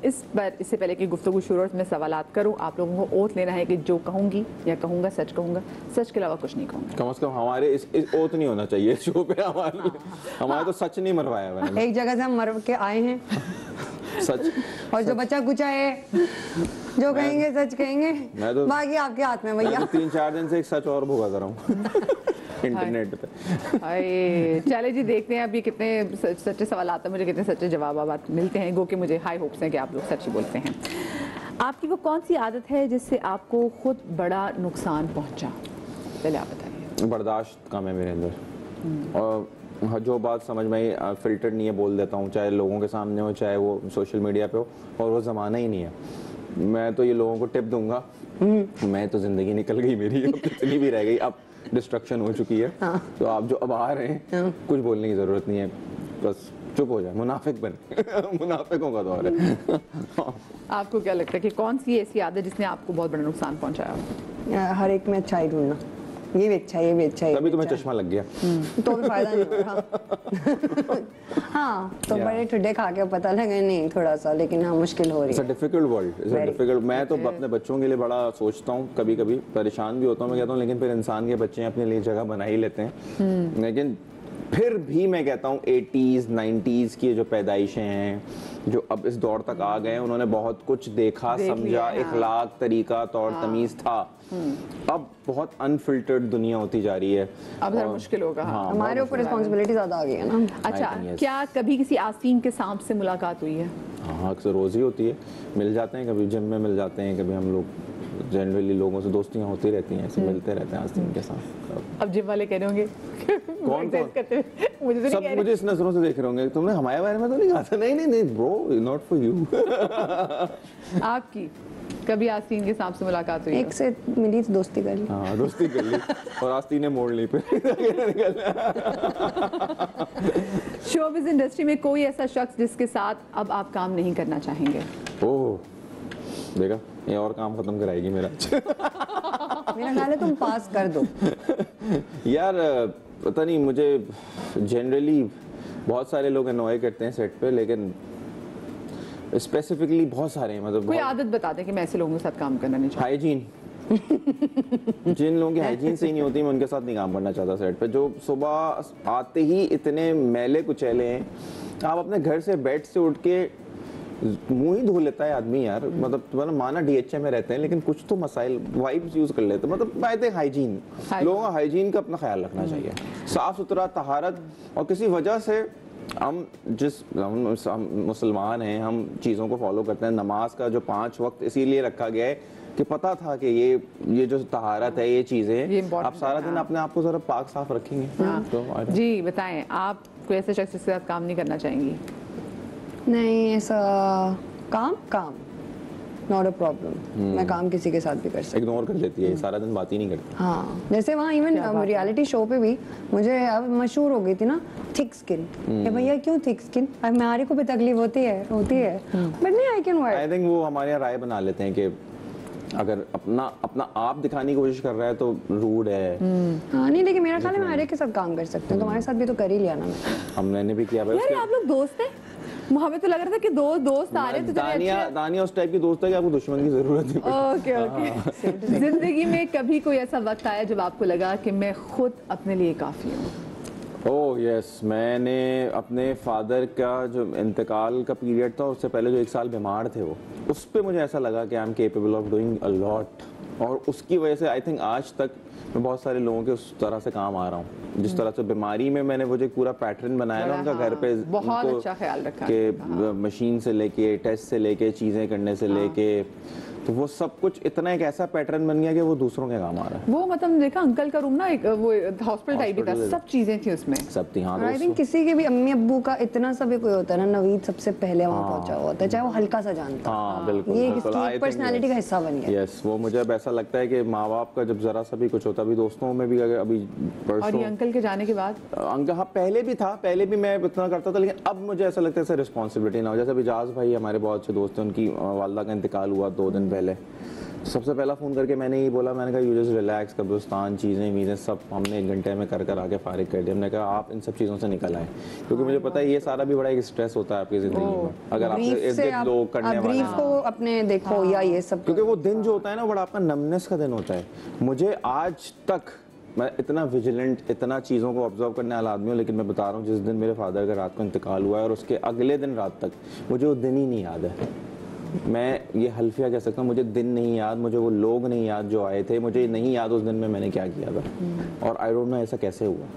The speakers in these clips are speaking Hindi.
इससे पहले कि गुफ्तगू शुरू और मैं सवालात करूं, आप लोगों को ओथ लेना है कि जो कहूंगी या कहूंगा सच कहूंगा, सच के अलावा कुछ नहीं कहूंगा। कम से कम हमारे इस ओथ नहीं होना चाहिए शो पे। हमारे तो सच नहीं मरवाया मैंने। एक जगह से हम मर के आए हैं सच। और जो बच्चा कुछ है जो कहेंगे सच कहेंगे, मैं तो बाकी आपके हाथ में भैया। 3-4 दिन से एक सच और भुगा कर रहा हूँ इंटरनेट पे। चले जी, देखते हैं अभी कितने सच्चे सवाल आते हैं, मुझे कितने सच्चे जवाब मिलते हैं। गो कि मुझे हाई होप्स हैं कि आप लोग सच ही बोलते हैं। आपकी वो कौन सी आदत है जिससे आपको खुद बड़ा नुकसान पहुंचा? पहले आप बताइए। बर्दाश्त कम है मेरे अंदर, और जो बात समझ में आई फिल्टर नहीं है बोल देता हूँ, चाहे लोगों के सामने हो चाहे वो सोशल मीडिया पे हो, और वो ज़माना ही नहीं है। मैं तो ये लोगों को टिप दूंगा, मैं तो ज़िंदगी निकल गई मेरी, अब कितनी भी रह गई, अब डिस्ट्रक्शन हो चुकी है। तो आप जो अब आ रहे हैं कुछ बोलने की ज़रूरत नहीं है, बस चुप हो जाए, मुनाफिक बने। मुनाफिकों का दौर है। आपको क्या लगता है कि कौन सी ऐसी आदत जिसने आपको बहुत बड़ा नुकसान पहुंचाया? हर एक में अच्छाई ढूंढना, ये भी अच्छा है, ये भी अच्छा है। तभी तुम्हें चश्मा लग गया। तो भी फायदा नहीं हो रहा। हाँ, तो बड़े ठुड्डे खा के पता लगे नहीं थोड़ा सा, लेकिन हाँ मुश्किल हो रही है। Difficult world. मैं तो अपने बच्चों के लिए बड़ा सोचता हूँ, कभी कभी परेशान भी होता हूँ, मैं कहता हूँ लेकिन फिर इंसान के बच्चे अपने लिए जगह बना ही लेते हैं। लेकिन फिर भी मैं कहता हूँ 80s 90s की जो पैदाइशें हैं, जो अब इस दौर तक आ गए हैं, उन्होंने बहुत कुछ देखा, समझा, इखलाक, तरीका, तौर तमीज था। अब बहुत अनफिल्टर्ड दुनिया होती जा रही है, अब जरा मुश्किल होगा। हाँ, हमारे ऊपर रिस्पॉन्सिबिलिटी ज्यादा आ गई है ना। अच्छा, क्या कभी किसी आस्तीन के सांप से मुलाकात हुई है? हाँ, अक्सर रोज ही होती है, मिल जाते हैं, कभी जिम में मिल जाते हैं, कभी हम लोग जनरली लोगों से दोस्तियां होती रहती हैं, ऐसे मिलते रहते हैं आस्तीन के साथ। अब जिम वाले कह रहे होंगे कौन करते हुए, मुझे तो सब नहीं मुझे इस नजरों से देख रहे होंगे, तुमने हमारे बारे में तो नहीं कहा था। नहीं नहीं नहीं ब्रो, नॉट फॉर यू। आपकी कभी आस्तीन के सांप से मुलाकात हुई? एक से मिली तो दोस्ती कर ली। हाँ, दोस्ती कर ली और आस्तीन ने मोड़ ली पे। शोबिज़ इंडस्ट्री में कोई ऐसा शख्स जिसके साथ अब आप काम नहीं करना चाहेंगे? ओह, देखा, ये और काम खत्म कराएगी मेरा। मेरा ख्याल है तुम पास कर दो। यार पता नहीं, मुझे जनरली बहुत सारे लोग अनॉय करते हैं सेट पे, लेकिन स्पेसिफिकली बहुत सारे हैं, मतलब कोई आदत बता दें कि मैं ऐसे लोगों के साथ काम करना नहीं चाहता। हाइजीन। जिन लोगों की हाइजीन सही नहीं होती, मैं उनके साथ नहीं काम करना चाहता सेट पे। जो सुबह आते ही इतने मैले कुचैले हैं, आप अपने घर से बेड से उठ के मुंह ही धो लेता है आदमी यार, मतलब माना डीएचए में रहते हैं लेकिन कुछ तो मसाइल वाइप्स यूज कर लेते हैं, मतलब आई थिंक हाइजीन, लोगों का हाइजीन का अपना ख्याल रखना चाहिए, साफ सुथरा, तहारत। और किसी वजह से हम मुसलमान हैं, हम चीज़ों को फॉलो करते हैं। नमाज का जो 5 वक्त इसीलिए रखा गया है कि पता था कि ये जो तहारत है, ये चीज़ें आप सारा दिन अपने आप को जरा पाक साफ रखेंगे। तो जी बताएं, आप कोई ऐसे शख्स के साथ काम नहीं करना चाहेंगी? नहीं, ऐसा काम नॉट अ प्रॉब्लम। मैं काम किसी के साथ भी कर सकती हूँ। इग्नोर कर देती है, सारा दिन बात ही नहीं करती। हाँ, जैसे वहाँ इवन रियलिटी शो पे भी मुझे अब मशहूर हो गई थी ना थिक स्किन, कि भैया क्यों थिक स्किन, हमारे को भी तकलीफ होती है बट नहीं, I can work. I think वो हमारे यहाँ राय बना लेते हैं कि अगर अपना आप दिखाने की कोशिश कर रहा है तो रूड है। हाँ नहीं, लेकिन मेरा ख्याल है मैं हर एक के साथ काम कर सकती हूँ। तुम्हारे साथ भी तो कर ही लिया ना हमने भी किया। यार आप लोग दोस्त हैं? हमें तो लग रहा था कि दोस्त आ रहे थे। दानिया उस टाइप की दोस्त है कि आपको दुश्मन की जरूरत नहीं। ओके। जिंदगी में कभी कोई ऐसा वक्त आया जब आपको लगा कि मैं खुद अपने लिए काफी हूँ? ओह यस, मैंने अपने फादर का जो इंतकाल का पीरियड था, उससे पहले जो 1 साल बीमार थे, वो उस पर मुझे ऐसा लगा कि I am capable of doing a lot. और उसकी वजह से आई थिंक आज तक मैं बहुत सारे लोगों के उस तरह से काम आ रहा हूँ। जिस तरह से बीमारी में मैंने वो जो पूरा पैटर्न बनाया ना उनका, घर पे बहुत अच्छा ख्याल रखा कि मशीन से लेके टेस्ट से लेके चीजें करने से लेके, तो वो सब कुछ इतना एक ऐसा पैटर्न बन गया कि वो दूसरों के काम आ रहा है। वो मतलब देखा अंकल का रूम ना, एक वो हॉस्पिटल टाइप ही था, सब चीजें थी उसमें, सब थी। हाँ, आई थिंक किसी के भी अम्मी अब्बू का इतना सा भी कोई होता है ना, नवीद सबसे पहले वहाँ पहुंचा हुआ होता है, चाहे वो हल्का सा जानता। हाँ बिल्कुल, ये इसकी पर्सनालिटी का हिस्सा बन गया। यस, वो मुझे अब ऐसा लगता है कि माँ बाप का जब जरा सा भी कुछ होता, अभी दोस्तों में भी, अभी और ये अंकल के जाने के बाद अंकल, हाँ पहले भी था, पहले भी मैं इतना करता था, लेकिन अब मुझे ऐसा लगता है रिस्पॉन्सिबिलिटी ना हो। जैसे अभी जाज भाई हमारे बहुत अच्छे दोस्त हैं, उनकी वालदा का इंतकाल हुआ 2 दिन पहले, सबसे पहला फ़ोन करके मैंने यही बोला, मैंने कहा यू जस्ट रिलैक्स, कब्रिस्तान चीज़ें सब हमने 1 घंटे में कर आके फारिग कर दिया। हमने कहा आप इन सब चीज़ों से निकल आए, क्योंकि मुझे पता है ये सारा भी बड़ा एक स्ट्रेस होता है आपकी ज़िंदगी में अगर आप इर्द-गिर्द लोग करने वाले ग्रीफ को अपने देखो या ये सब, क्योंकि वो दिन जो होता है ना बड़ा आपका नमनेस का दिन होता है। मुझे आज तक मैं इतना विजिलेंट, इतना चीज़ों को ऑब्जर्व करने वाला आदमी हूँ, लेकिन मैं बता रहा हूँ जिस दिन मेरे फादर का रात को इंतकाल हुआ है और उसके अगले दिन रात तक मुझे वो दिन ही नहीं याद है। मैं ये हल्फिया कह सकता हूँ, मुझे दिन नहीं याद, मुझे वो लोग नहीं याद जो आए थे, मुझे नहीं याद उस दिन में मैंने क्या किया था। और आई डोंट नो ऐसा कैसे हुआ,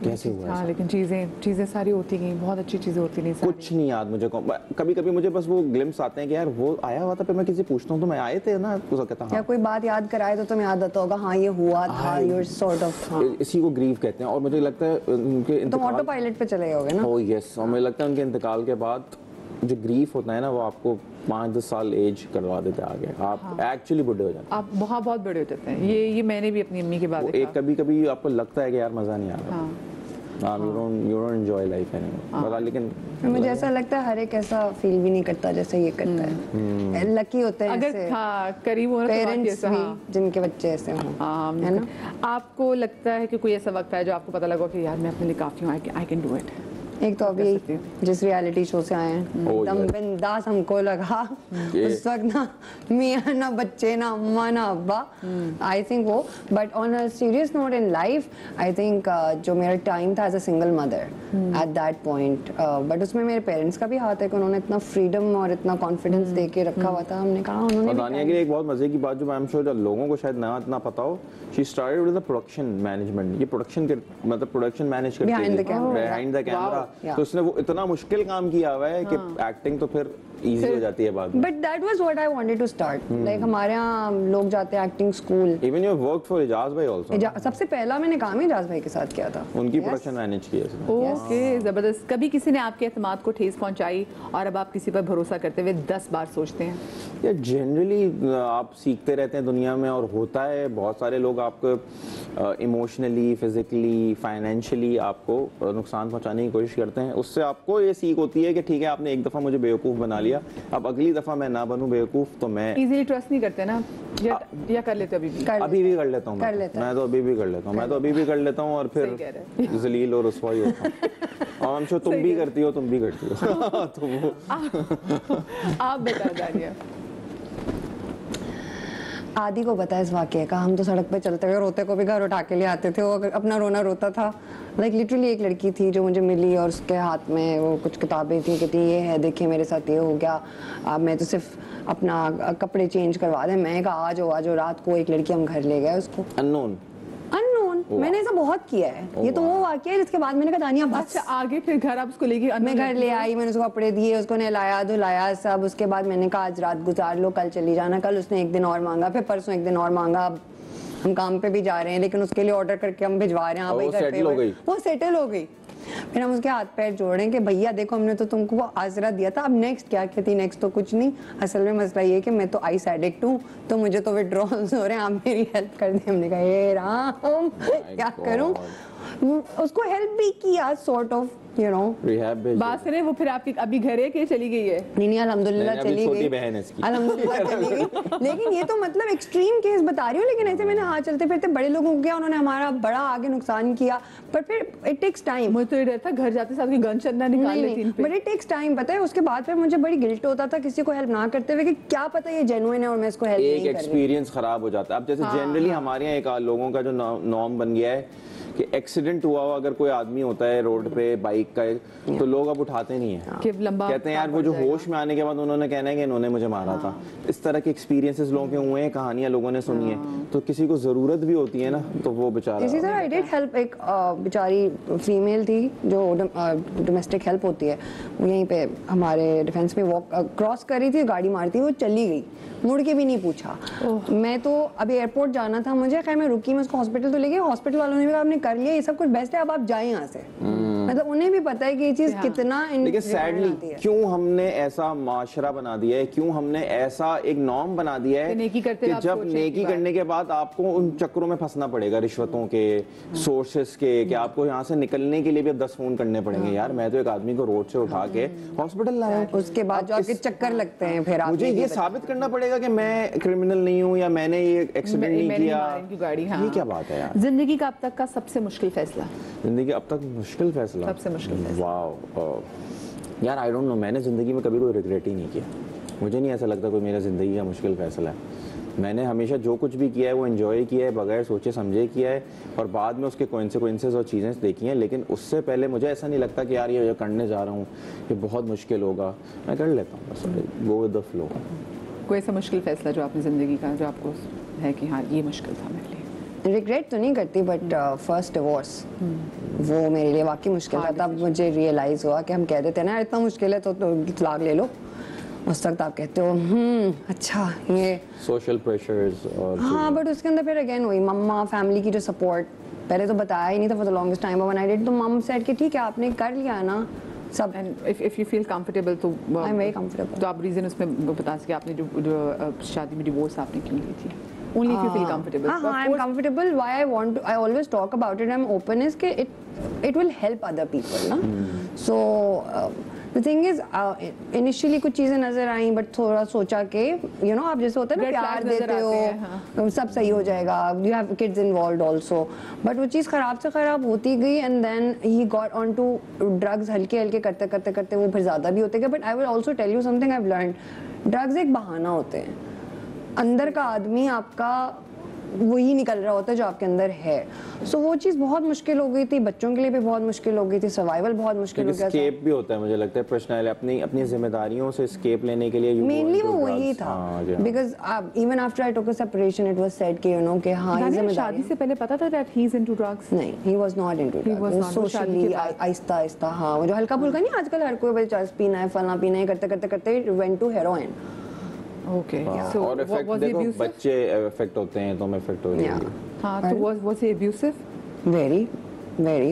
कैसे हुआ। हाँ, लेकिन चीज़ें सारी होती गई, बहुत अच्छी चीज़ें होती नहीं सारी। कुछ नहीं याद मुझे। कभी कभी मुझे बस वो ग्लिम्स आते हैं कि यार वो आया हुआ था, फिर मैं किसी पूछता हूँ तो मैं आए थे ना, उसको कहता या कोई बात याद कराए तो तुम्हें याद आता होगा, हाँ ये हुआ था, you're sort of, हाँ। इसी को ग्रीव कहते हैं। और मुझे लगता है उनके तुम ऑटो पायलट पे चले गए ना। ओह यस, और मुझे लगता है उनके इंतकाल के बाद जो ग्रीफ होता है ना वो आपको 5-10 साल एज करवा देते हैं आगे, आप एक्चुअली बुढ़े हो जाते हैं, आप बहुत बड़े हो जाते हैं। ये मैंने भी अपनी अम्मी के बाद एक कभी आपको लगता है कि यार मजा नहीं आ रहा, हाँ, you don't enjoy life anymore. लेकिन मुझे ऐसा लगता है हर एक ऐसा फील भी नहीं करता जैसे ये करता है। लकी होते हैं अगर हाँ करीब हो पेरेंट्स भी जिनके बच्चे ऐसे हों, है ना। आपको लगता है कि कोई ऐसा वक्त है जो आपको पता लगा कि यार मैं अपने लिए काफी हूँ, आई कैन डू इट? एक तो अभी जिस रियलिटी शो से आए हैं एकदम बिंदास हमको लगा उस वक्त ना मियाँ ना बच्चे ना अम्मा ना अब्बा, आई थिंक वो। But on a serious note in life I think जो मेरा टाइम था as a single mother at that point, but उसमें मेरे पेरेंट्स का भी हाथ है कि उन्होंने इतना फ्रीडम और इतना कॉन्फिडेंस दे के रखा हुआ था। हमने कहा उन्होंने दानिया की एक बहुत मजे की बात जो आई एम श्योर लोगों को शायद ना इतना पता हो, she started with the production management. ये प्रोडक्शन के मतलब प्रोडक्शन मैनेज करती है बिहाइंड द कैमरा। तो उसने वो इतना मुश्किल काम किया हुआ है कि एक्टिंग तो फिर इजी हो जाती है बाद में। But that was what I wanted to start, like हमारे यहाँ लोग जाते हैं acting school. Even you worked for Ijaz bhai also. सबसे पहला मैंने काम ही इजाज भाई के साथ किया था, उनकी प्रोडक्शन मैनेज की है। ओके, जबरदस्त। कभी किसी ने आपके एतमाद को ठेस पहुंचाई और अब आप किसी पर भरोसा करते हुए 10 बार सोचते हैं? या जनरली आप सीखते रहते हैं दुनिया में, और होता है बहुत सारे लोग आपको इमोशनली, फिजिकली, फाइनेंशियली आपको नुकसान पहुंचाने की कोशिश करते हैं। उससे आपको ये सीख होती है कि ठीक है आपने एक दफ़ा मुझे बेवकूफ़ बना लिया, अब अगली दफ़ा मैं ना बनूं बेवकूफ़ तो मैं इजीली ट्रस्ट नहीं करते ना, या कर लेते अभी भी? अभी भी कर लेता हूँ मैं तो अभी भी कर लेता हूँ, मैं तो अभी भी कर लेता हूँ और फिर जलील और रुसवाई होता हूँ। और हम श्योर तुम भी करती हो, तुम भी करती हो। तो वो आप बता दानिया। आदि को पता है इस वाकये का। हम तो सड़क पे चलते हुए रोते को भी घर उठा के ले आते थे, वो अपना रोना रोता था। लाइक लिटरली एक लड़की थी जो मुझे मिली और उसके हाथ में वो कुछ किताबें थी, कहती ये है देखिए मेरे साथ ये हो गया, अब मैं तो सिर्फ अपना कपड़े चेंज करवा दें। मैं कहा आज हो, रात को एक लड़की हम घर ले गए उसको, अननोन। मैंने ऐसा बहुत किया है। ये तो वो वाकया है जिसके बाद मैंने कहा दानिया बस। अच्छा, आगे फिर घर आप उसको लेके? मैं घर ले आई, मैंने उसको कपड़े दिए, उसको नहलाया धुलाया सब। उसके बाद मैंने कहा आज रात गुजार लो, कल चली जाना। कल उसने एक दिन और मांगा, फिर परसों एक दिन और मांगा। अब हम काम पे भी जा रहे हैं लेकिन उसके लिए ऑर्डर करके हम भिजवा रहे हैं। हाँ भाई घर पे वो सेटल हो गई। फिर हम उसके हाथ पैर जोड़े कि भैया देखो हमने तो तुमको आसरा दिया था, अब नेक्स्ट क्या कहती? नेक्स्ट तो कुछ नहीं। असल में मसला ये कि मैं तो आइस एडिक्ट हूँ, तो मुझे तो विड्रॉल्स हो रहे हैं, आप मेरी हेल्प कर दें। हमने कहा हे राम क्या करूँ? उसको हेल्प भी किया सॉर्ट ऑफ, यू नो। बात करें वो फिर आपकी अभी घर है कि चली गई है? नहीं अल्हम्दुलिल्लाह चली गई, अल्हम्दुलिल्लाह चली गई। लेकिन ये तो मतलब एक्सट्रीम केस बता रही हूँ। लेकिन ऐसे मैंने हाथ चलते फिरते बड़े लोगों को किया, उन्होंने हमारा बड़ा आगे नुकसान किया। पर फिर इट टेक्स टाइम। मुझे तो ये डर था घर जाते साथ गन चंदा निकाल लेती। बट इट टेक्स टाइम, पता है। उसके बाद फिर मुझे बड़ी गिल्ट होता था किसी को हेल्प ना करते हुए कि क्या पता ये जेन्युइन है और मैं इसको हेल्प नहीं कर रही। एक एक्सपीरियंस खराब हो जाता है। अब जैसे जनरली हमारे यहाँ एक लोगों का जो नॉर्म बन गया है कि एक्सीडेंट हुआ अगर कोई आदमी होता है रोड पे बाइक का, तो लोग अब उठाते नहीं है, कहते हैं यार वो जो होश में आने के बाद उन्होंने कहना है कि इन्होंने मुझे मारा था। इस तरह के एक्सपीरियंसेस लोगों के हुए हैं, कहानियां लोगों ने सुनी है। तो किसी को जरूरत भी होती है ना, तो वो बेचारा। इसी तरह आई डिड हेल्प। एक बेचारी फीमेल थी जो डोमेस्टिक हेल्प होती है, वो यहीं पे हमारे डिफेंस में वॉक क्रॉस कर रही थी, गाड़ी मारती, वो चली गई, मुड़ के भी नहीं पूछा। मैं तो अभी एयरपोर्ट जाना था मुझे, खैर मैं रुकी, मैं उसको हॉस्पिटल तो ले गई। हॉस्पिटल वालों ने भी कहा आपने कर लिया, ये सब कुछ बेस्ट है, अब आप जाएं यहाँ से। मतलब उन्हें भी पता है कि ये चीज हाँ। कितना लेकिन सैडली क्यों हमने ऐसा माशरा बना दिया है, क्यों हमने ऐसा एक नॉर्म बना दिया है कि नेकी करते कि हुए आप जब सोचें नेकी कि करने के बाद आपको उन चक्रों में फंसना पड़ेगा, रिश्वतों के, सोर्सेस के, कि आपको यहाँ से निकलने के लिए भी 10 फोन करने पड़ेंगे। यार मैं तो एक आदमी को रोड से उठा के हॉस्पिटल लाया हूं। उसके बाद जो आपके चक्कर लगते हैं फिर आप मुझे ये साबित करना पड़ेगा कि मैं क्रिमिनल नहीं हूँ या मैंने ये एक्सीडेंट नहीं मैंने किया। मारी इनकी गाड़ी, हाँ। ये क्या बात है यार। जिंदगी का अब तक का सबसे मुश्किल फैसला? जिंदगी अब तक मुश्किल फैसला, सबसे मुश्किल फैसला। वाह यार, आई डोंट नो, मैंने जिंदगी में कभी कोई रिग्रेट ही नहीं किया। मुझे नहीं ऐसा लगता कोई मेरा जिंदगी का मुश्किल फैसला है। मैंने हमेशा जो कुछ भी किया है वो एंजॉय किया है, बगैर सोचे समझे किया है, और बाद में उसके कॉन्सिक्वेंसेस और चीज़ें देखी हैं। लेकिन उससे पहले मुझे ऐसा नहीं लगता कि यार ये जो करने जा रहा हूँ ये बहुत मुश्किल होगा, मैं कर लेता हूँ, बस गो विद द फ्लो। कोई ऐसा मुश्किल फैसला जो आपने जिंदगी का, जो आपको है कि हाँ ये मुश्किल था मेरे लिए? रिग्रेट तो नहीं करती, बट फर्स्ट डिवोर्स वो मेरे लिए वाकई मुश्किल था। तब मुझे रियलाइज हुआ कि हम कह देते हैं ना इतना मुश्किल है तो तलाक ले लो, उस वक्त आप कहते हो अच्छा ये सोशल प्रेशर्स और हाँ, बट उसके अंदर फिर अगेन वही मम्मा फैमिली की जो सपोर्ट, पहले तो बताया ही नहीं था for the longest time when I did, तो मम सेड कि ठीक है आपने कर लिया ना सब। And if you feel comfortable तो आई एम वेरी कंफर्टेबल। तो आप रीजन उसमें बता सके आपने जो शादी में डिवोर्स आपने क्यों ली थी? Only if you feel comfortable. हाँ, I'm comfortable. Why I always talk about it. I'm open is कि it will help other people ना. So the thing is initially कुछ चीजें नजर आई, but थोड़ा सोचा कि you know आप जैसे होता है ना प्यार देते हो सब सही हो जाएगा. You have kids involved also. But वो चीज खराब से खराब होती गई, and then he got onto drugs हल्के हल्के करते करते करते वो फिर ज्यादा भी होते गए. But I will also tell you something I've learned. Drugs एक बहाना होते हैं. अंदर का आदमी आपका वही निकल रहा होता है जो आपके अंदर है. सो वो चीज़ बहुत मुश्किल हो गई थी, बच्चों के लिए भी बहुत मुश्किल हो गई थी, सर्वाइवल बहुत मुश्किल हो गया था. एस्केप भी होता है मुझे लगता है पर्सनली, अपनी अपनी जिम्मेदारियों से एस्केप लेने के लिए मेनली वो वही था. Because even after I took a separation it was said कि यू नो कि हाँ ये जिम्मेदारी. शादी से पहले पता था that he is into drugs? नहीं, he was not into drugs. Socially आहिस्ता आहिस्ता हाँ, वो जो हल्का फुल्का नहीं आजकल हर कोई बस चरस पीना है फलना पीना है करते करते करते went to heroin. Okay. So और इफेक्ट देखो बच्चे इफेक्ट होते हैं तो इफेक्ट हो जाएगी. हाँ, तो was he abusive? Very.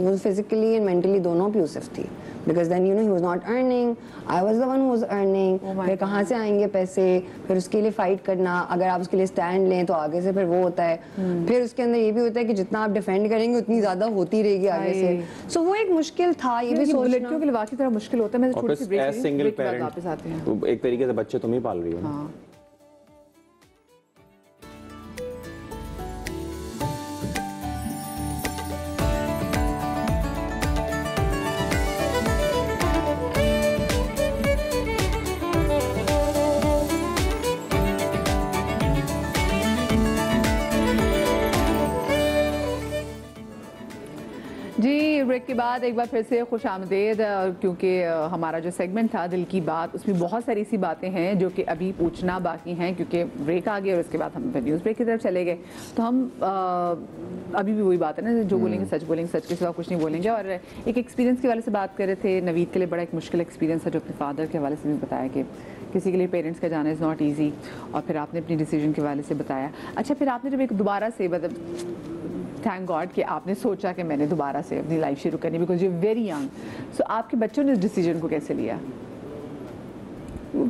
वो physically and mentally दोनों abusive थी. Because then you know he was not earning, I was the one who was earning. फिर कहाँ से आएंगे पैसे, फिर उसके लिए फाइट करना, अगर आप उसके लिए स्टैंड लें तो आगे से फिर वो होता है. फिर उसके अंदर ये भी होता है कि जितना आप डिफेंड करेंगे उतनी ज्यादा होती रहेगी आगे से. सो वो एक मुश्किल था, ये भी सोचना. लड़कियों के लिए वाकई तरह मुश्किल होता है. मैं थोड़ी सी ब्रेक सिंगल पेरेंट वापस आते हैं. एक तरीके से बच्चे तुम ही पाल रही हो. जी, ब्रेक के बाद एक बार फिर से खुश आमदेद. क्योंकि हमारा जो सेगमेंट था दिल की बात, उसमें बहुत सारी ऐसी बातें हैं जो कि अभी पूछना बाकी हैं, क्योंकि ब्रेक आ गया और उसके बाद हम न्यूज़ ब्रेक की तरफ चले गए. तो हम अभी भी वही बात है ना, जो बोलेंगे सच के सिवा कुछ नहीं बोलेंगे. और एक एक्सपीरियंस के वाले से बात कर रहे थे. नवीद के लिए बड़ा एक मुश्किल एक्सपीरियंस था जो अपने फादर के हवाले से भी बताया कि किसी के लिए पेरेंट्स का जाना इज़ नॉट ईजी, और फिर आपने अपनी डिसीजन के हवाले से बताया. अच्छा, फिर आपने जब एक दोबारा से मतलब थैंक गॉड कि आपने सोचा कि मैंने दोबारा से अपनी लाइफ शुरू करनी, बिकॉज यू वेरी यंग. सो आपके बच्चों ने इस डिसीजन को कैसे लिया?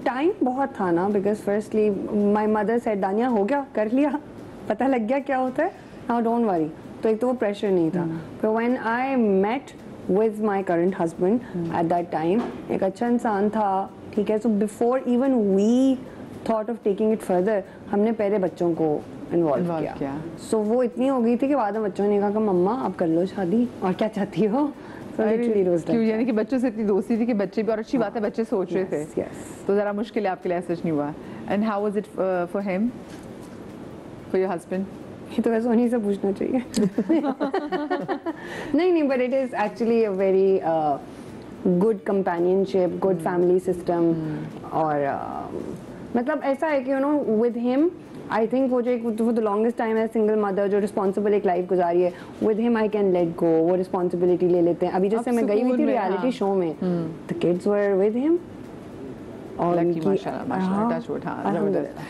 टाइम बहुत था ना, because firstly my mother said दानिया हो गया, कर लिया, पता लग गया क्या होता है, नाउ डोंट वरी. तो एक तो वो प्रेशर नहीं था. फिर when I met with my current husband at that time, एक अच्छा इंसान था, ठीक है. So before even we thought of taking it further, हमने पहले बच्चों को इन्वॉल्व किया. सो वो इतनी हो गई थी कि बाद में बच्चों ने कहा कि मम्मा आप कर लो शादी, और क्या चाहती हो. क्यों, यानी कि बच्चों से इतनी दोस्ती थी कि बच्चे भी, और अच्छी बात है बच्चे सोच रहे थे. तो जरा मुश्किल है आपके लिए, ऐसा नहीं हुआ. And how was it for him, for your husband? ये तो वैसे उन्हीं से पूछना चाहिए. नहीं, but it is actually a very good companionship, good family system. और मतलब ऐसा है कि you know with him I think वो जो एक फॉर द लॉन्गेस्ट टाइम है सिंगल मदर जो रिस्पॉन्सिबल एक लाइफ गुजारी है, with him I can let go, वो रिस्पॉन्सिबिलिटी ले लेते हैं. अभी जैसे मैं गई हुई थी रियलिटी शो में, the kids were with him. और